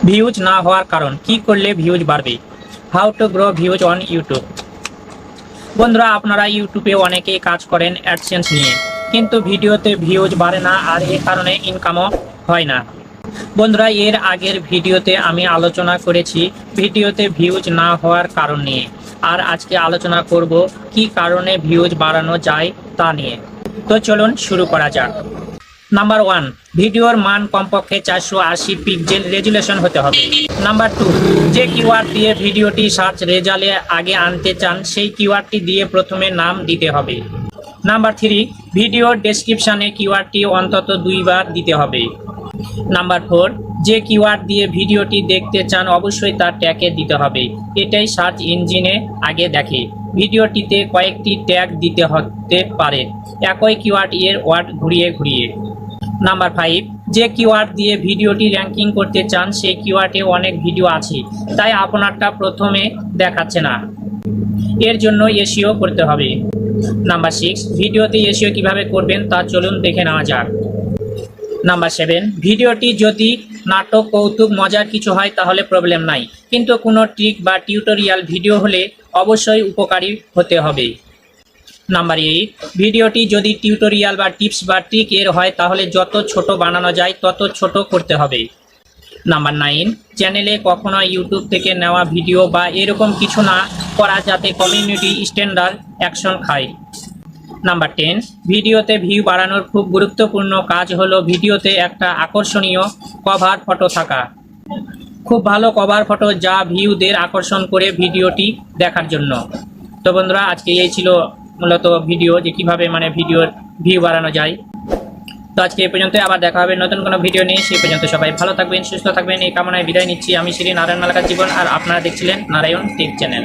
Views না হওয়ার কারণ, কি করলে ভিউজ বাড়বে? How to grow views on YouTube. বন্ধুরা, আপনারা ইউটিউবে অনেকেই কাজ করেন অ্যাডসেন্স নিয়ে, কিন্তু ভিডিওতে ভিউজ বাড়ে না, আর এ কারণে ইনকামও হয় না। বন্ধুরা, এর আগের ভিডিওতে আমি আলোচনা করেছি ভিডিওতে ভিউজ না হওয়ার কারণ নিয়ে, আর আজকে আলোচনা করব কি কারণে ভিউজ বাড়ানো যায় তা নিয়ে। তো চলুন শুরু করা যাক। নাম্বার 1, ভিডিওর মান কমপক্ষে 480 পিক্সেল রেজুলেশন হতে হবে। নাম্বার 2, যে কিওয়ার্ড দিয়ে ভিডিওটি সার্চ রেজাল্টে আগে আনতে চান সেই কিওয়ার্ডটি দিয়ে প্রথমে নাম দিতে হবে। নাম্বার 3, ভিডিওর ডেসক্রিপশানে কিওয়ার্ডটি অন্তত 2 বার দিতে হবে। নাম্বার 4, যে কিওয়ার্ড দিয়ে ভিডিওটি দেখতে চান অবশ্যই তার ট্যাগে দিতে হবে। এটাই সার্চ ইঞ্জিনে আগে দেখে। ভিডিওটিতে কয়েকটি ট্যাগ দিতে হতে পারে, একই কিওয়ার্ড এর ওয়ার্ড ঘুরিয়ে ঘুরিয়ে। নাম্বার 5, যে কিওয়ার্ড দিয়ে ভিডিওটি র্যাঙ্কিং করতে চান সেই কিওয়ার্ডে অনেক ভিডিও আছে, তাই আপনারটা প্রথমে দেখাচ্ছে না, এর জন্য এসইও করতে হবে। নাম্বার 6, ভিডিওতে এসইও কিভাবে করবেন তা চলুন দেখে নেওয়া যাক। নাম্বার 7, ভিডিওটি যদি নাটক, কৌতুক, মজার কিছু হয় তাহলে প্রবলেম নাই, কিন্তু কোনো ট্রিক বা টিউটোরিয়াল ভিডিও হলে অবশ্যই উপকারী হতে হবে। নাম্বার 8, ভিডিওটি যদি টিউটোরিয়াল বা টিপস বা ট্রিক এর হয় তাহলে যত ছোট বানানো যায় তত ছোট করতে হবে। নাম্বার 9, চ্যানেলে কখনো ইউটিউব থেকে নেওয়া ভিডিও বা এরকম কিছু না করা যাতে কমিউনিটি স্ট্যান্ডার্ড অ্যাকশন খায়। নাম্বার 10, ভিডিওতে ভিউ বাড়ানোর খুব গুরুত্বপূর্ণ কাজ হলো ভিডিওতে একটা আকর্ষণীয় কভার ফটো থাকা। খুব ভালো কভার ফটো যা ভিউদের আকর্ষণ করে ভিডিওটি দেখার জন্য। তো বন্ধুরা, আজকে এই ছিল মূলত ভিডিও, যে কীভাবে ভিডিওর ভিউ বাড়ানো যায়। তো আজকে এই পর্যন্ত, আবার দেখা হবে নতুন কোনো ভিডিও নিয়ে। সেই পর্যন্ত সবাই ভালো থাকবেন, সুস্থ থাকবেন, এই কামনায় বিদায় নিচ্ছি। আমি শ্রী নারায়ণ মালাকার জীবন, আর আপনারা দেখছিলেন নারায়ণ টেক চ্যানেল।